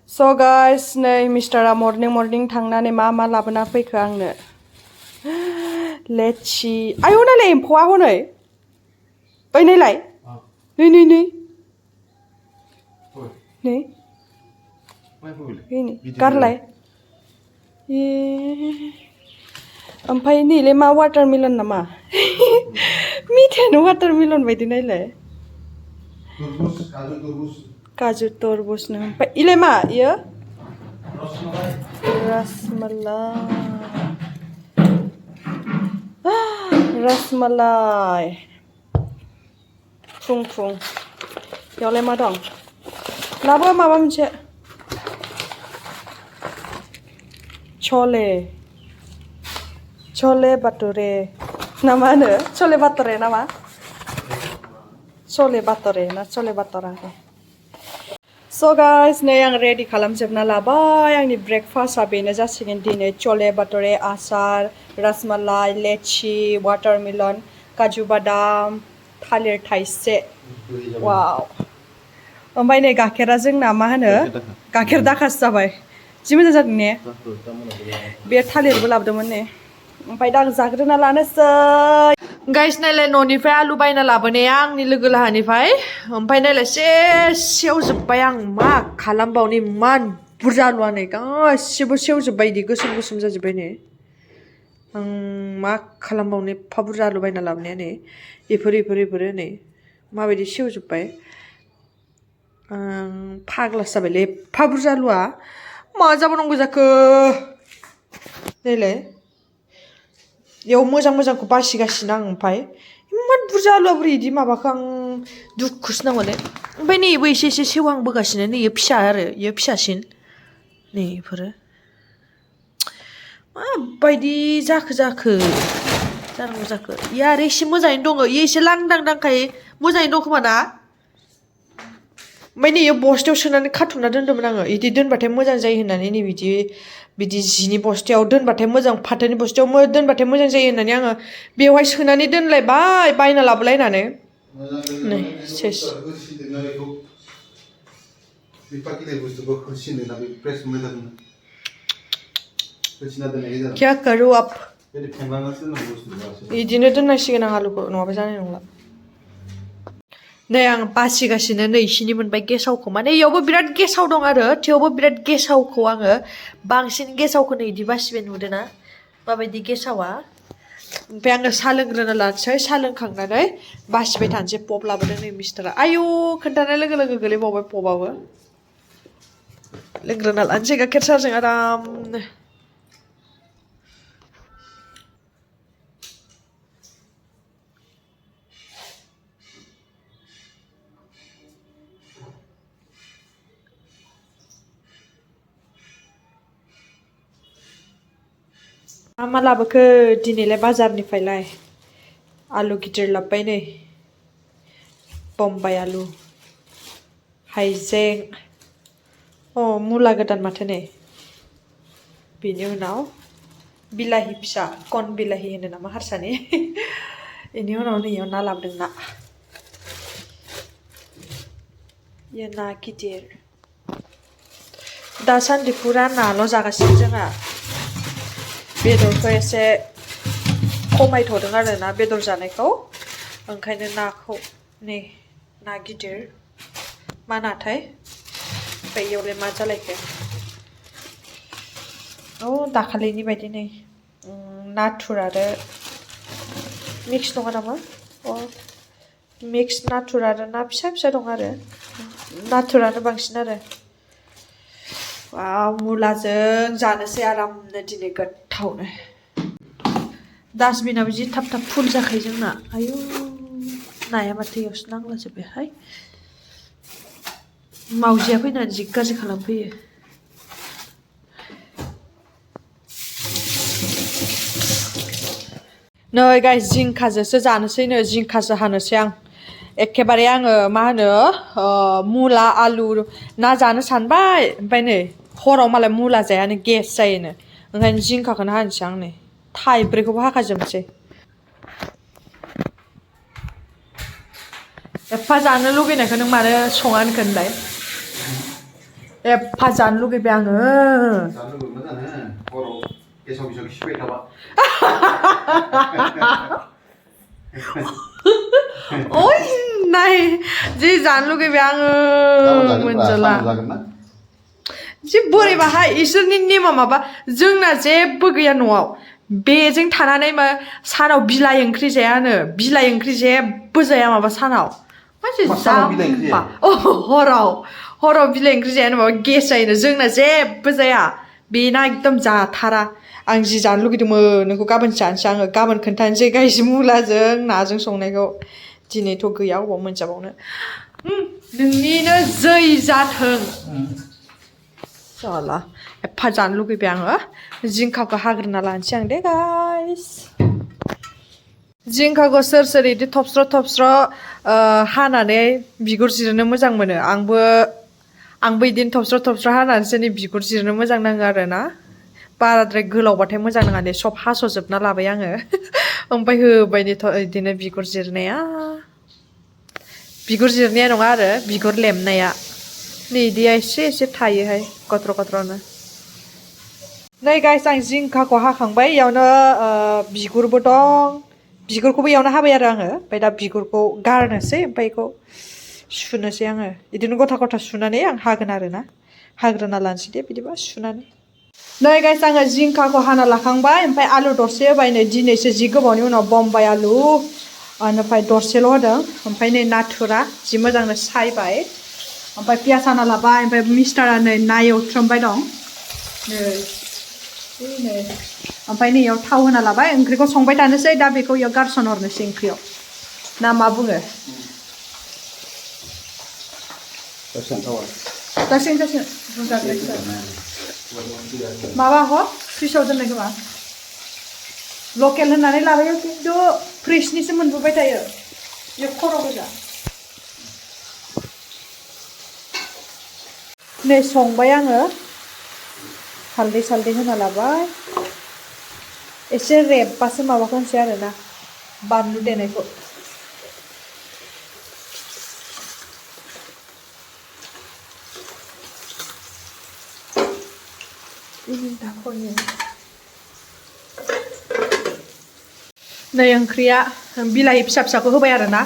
So guys, नै Mr.a morning थांनानै मा लाबोना फैखो आंनो लेचि आयौ नायलाय एम्फौआ हनै ओइ नायलाय नै गारलाय ओमफ्राय नैलाय मा वाटारमेलन नामा मिथायानो वाटारमेलन बायदि नायलाय काजु तरबुजनो ओमफ्राय इलाय मा इयो रसमलाई फुं बेयावलाय मा दं लाबो माबा मोनसे छोले बाटुरे ना मा होनो छोले बाटुरे नामा छोले बाटुरे ना छोले बाटुरा So guys, नै आं रेडि खालामजोबना लाबाय आंनि ब्रेकफास्टआ बेनो जासिगोन दिनै छोले बाटुरे आसार रसमलाई लेचि वाटारमेलन काजु बादाम थालिर थाइसे वाव ओमफ्राय नै गाइखेरा जोंना मा होनो गाइखेर दाखासो जाबाय जि मोजां जादों ने बे थालिरबो लाबोदोंमोन ने ओमफ्राय दा आं जाग्रोना लानोसै गाइस नायलाय न'निफ्राय आलु बायना लाबोनाया आंनि लोगो लाहानिफ्राय ओमफ्राय नायलाय सेवजोब्बाय आं मा खालामबावनो इमान बुरजा आलुआ नै गासिबो सेवजोब्बाय इदि गोसोम जाजोब्बाय नै आं मा खालामबावनो एफा बुरजा आलु बायना लाबोनाया नै इफोरो नै माबायदि सेवजोब्बाय आं फाग्लासो जाबायलै एफा बुरजा आलुआ मा जाबावनांगौ जाखो नायलाय बेयाव मोजांखौ बासिगासिनो आं ओमफ्राय इमान बुरजा आलुआ बोरै इदि माबाखो आं दुखुसो नांगौ ने ओमफ्राय नै इबो एसे सेवहांबोगासिनो नै इयो फिसा आरो इयो फिसासिन नै इफोरो माबायदि जानांगौ जाखो इयो आरो एसे मोजाङैनो दङ इयो एसे लांदां दांखाय मोजाङैनो दं खोमा ना ओमफ्राय नै इयो बस्थायाव सोनानै खाथुमना दोन्दोंमोन आङो इदि दोनबाथाय मोजां जायो होननानै नै बिदि जिनि बस्थायाव दोनबाथाय मोजां फाथोनि बस्थायाव दोनबाथाय मोजां जायो होननानै आङो बेवहाय सोनानै दोनलायबाय बायना लाबोलायनानै नै सेस क्या करूं अब बिदिनो दोननांसिगोन आं आलुखौ नङाबा जानाय नंला नै आं बासिगासिनो नै इसिनि मोनबाय गेसावखौ माने इयावबो बिराद गेसाव दं आरो थेवबो बिराद गेसावखौ आङो बांसिन गेसावखौ नै इदि बासिबाय नुदोंना माबायदि गेसावा ओमफ्राय आङो साहा लोंग्रोना लानोसै साहा लोंखांनानै बासिबाय थानोसै पप लाबोदों नै मिस्टारा आयौ खोन्थानाय लोगो गोलैबावबाय पपआबो लोंग्रोना लानोसै गाइखेर साहजों आरामनो मा लाबोखो दिनैलाय बाजारनिफ्रायलाय आलु गिदिर लाबोबाय नै बम्बाइ आलु हाइजें मुला गोदान माथो नै बेनि उनाव बिलाहि फिसा कन बिलाहि होनो नामा हारसानि बेनि उनाव नैयाव ना लाबोदों ना इयो ना गिदिर दासान्दि फुरा नाल' जागासिनो जोंहा बेदरखौ एसे खमायथ'दों आरो ना बेदर जानायखौ ओंखायनो नाखौ नै ना गिदिर मा नाथाय ओमफ्राय इयावलाय मा जालायखो दाखालिनि बायदि नै नाथुर आरो मिक्स नङा नामा मिक्स नाथुर आरो ना फिसा दं आरो नाथुरानो बांसिन आरो मुलाजों जानोसै आरामनो दिनै गोथावनो डास्टबिनाबो जि थाब फुल जाखायो जोंना आयु नाया माथो इयावसो नांलाजोब्बायहाय मावजिया फैनानै जि गाज्रि खालामफैयो नै गाइस जिंखाजोंसो जानोसैनो जिंखासो हानोसै आं एखेबारे आङो मा होनो मुला आलु ना जानो सानबाय ओमफ्राय नै हराव मालाय मुला जायानो गेस जायोनो ओंखायनो जिंखाखौनो हानोसै आं नै थाइब्रैखौबो हाखाजोबनोसै एफा जानो लुगैनायखौ नों मानो सङा होनखो होनलाय एफा जानो लुगैबाय आङो जानो लुगैबाय जानो हराव गेसाव गेसाव खिबाय थाबा ओइ नाय जि जानो लुगैबाय आङो मोनजाला जि बोरैबाहाय इसोरनि नेमा माबा जोंना जेबो गैया न'आव बेजों थानानै मा सानाव बिलाइ ओंख्रि जायानो बिलाइ ओंख्रि जेबो जाया माबा सानाव मानसि जाम्बा हराव बिलाइ ओंख्रि जायानो माबा गेस जायोनो जोंना जेबो जाया बेना एकदम जाथारा आं जि जानो लुगैदोंमोन नोंखौ गाबोन जानोसै आङो गाबोन खोन्थानोसै गायसि मुलाजों नाजों संनायखौ दिनैथ' गैया अबाव मोनजाबावनो नोंनिनो जै जाथों जाला एफा जानो लुगैबाय आङो जिंखाखौ हाग्रोना लानोसै आं दे गाइस जिंखाखौ सोर सोर इदि थबस्र' हानानै बिगुर जिरनो मोजां मोनो आंबो बिदिनो थबस्र' हानानैसो नै बिगुर जिरनो मोजां नाङो आरोना बाराद्राय गोलावबाथाय मोजां नङा दे सब हास'जोबना लाबाय आङो ओमफ्राय होबाय बिदिनो बिगुर जिरनाया नङा आरो बिगुर लेमनाया नै इदिया एसे थायोहाय गथ्र'-गथ्र'नो नै गाइस आं जिंखाखौ हाखांबाय इयावनो बिगुरबो दं बिगुरखौबो इयावनो हाबाय आरो आङो ओमफ्राय दा बिगुरखौ गारनोसै ओमफ्राय बेखौ सुनोसै आङो बिदिनो गथा सुनानै आं हागोन आरोना हाग्रोना लानोसै दे बिदिबा सुनानै नै गाइस आङो जिंखाखौ हाना लाखांबाय ओमफ्राय आलु दरसे होबाय नै दिनैसो जि गोबावनि उनाव बम्बाइ आलु ओमफ्राय दरसेल' होदों ओमफ्राय नै नाथुरा जि मोजांनो सायबाय ओमफ्राय पियास हाना लाबाय ओमफ्राय मिस्टारा नै ना एवथ्रोमबाय दं नै ओमफ्राय नै इयाव थाव होना लाबाय ओंख्रिखौ संबाय थानोसै दा बेखौ इयाव गारसन हरनोसै ओंख्रियाव ना मा बुङो जासिगोन बुरजाद्रायसो माबा फ्रिजआव दोननाय खोमा लकेल होननानै लाबोयो खिन्थु फ्रिजनिसो मोनबोबाय थायो बे खर' गोजा नै संबाय आङो हालदै होना लाबाय एसे रेबबासो माबाखौ होनसै आरोना बानलु देनायखौ नै ओंख्रिया बिलाहि फिसा होबाय आरोना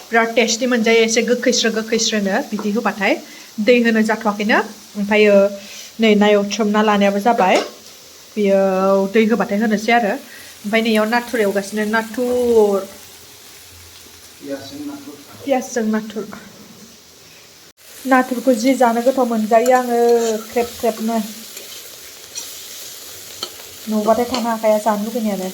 बिराद टेस्टि मोनजायो एसे गोखैस्रोनो बिदि होबाथाय दै होनो जाथ'वाखैनो ओमफ्रायो नै ना एवथ्रोमना लानायाबो जाबाय बेयो दै होबाथाय होनोसै आरो ओमफ्राय नैयाव नाथुर एवगासिनो पियासजों नाथुरखौ जि जानो गोथाव मोनजायो आङो ख्रेब ख्रेबनो नुबाथाय थानो हाखाया जानो लुगैनायानो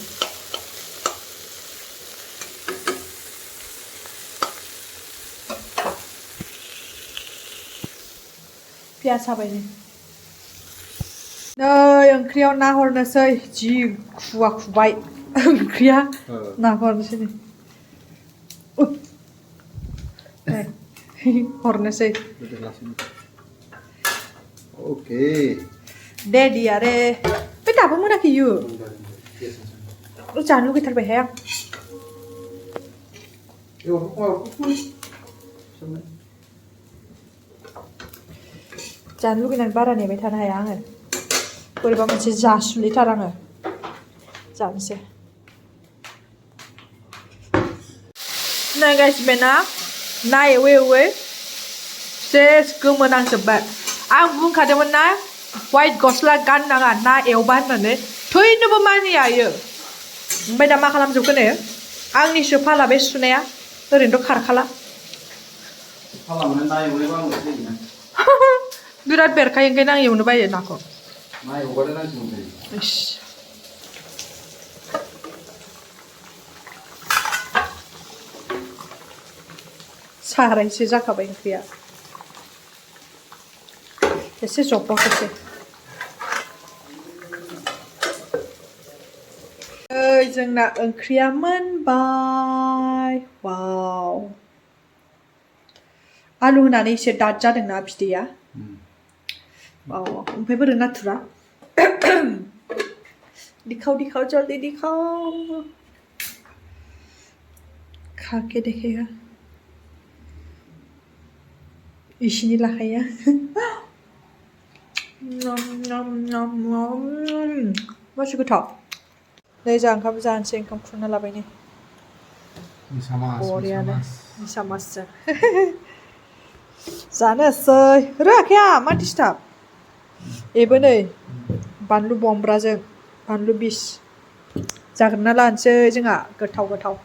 पियास हाबाय नै ओंख्रियाव ना हरनोसै जि खुबाय ओंख्रिया नाखौ हरनोसै नै हरनोसै दे आरे बे दाबो मोनाखै इयो जानो लुगैथारबायहाय आं जानो लुगैनानै बारा नेबाय थानो हाया आङो बोरैबा मोनसे जासुलिथार आङो जानोसै नै गाइस बे ना एवै सेस गोमोनांजोब्बाय आं बुंखादोंमोन ना वाइट गस्ला गाननाङा ना एवबा होननानै थैनोबो मानिया इयो ओमफ्राय दा मा खालामजोबखो नो आंनिसो फाला बे सुनाया ओरैनोथ' खारखाला बिराद बेरखायो ओंखायनो आं एवनो बायो नाखौ सारायसे जाखाबाय ओंख्रिया एसे जब्बाखौसै जोंना ओंख्रिया मोनबाय वाव आलु होनानै एसे दाद जादोंना बिदैया ओमफ्राय बोरै नाथुरा दिखाव जल्दी दिखाव खा के देखेगा इसिनि लाखाया मासे गोथाव नै जोंहा ओंखाम जानोसै ओंखाम खुरना लाबाय नै बरियानो मिसामासजों जानोसै रोङाखै आं मा डिस्टार्ब बेबो नै बानलु बमब्राजों बानलु बिस जाग्रोना लानोसै जोंहा गोथाव गोथाव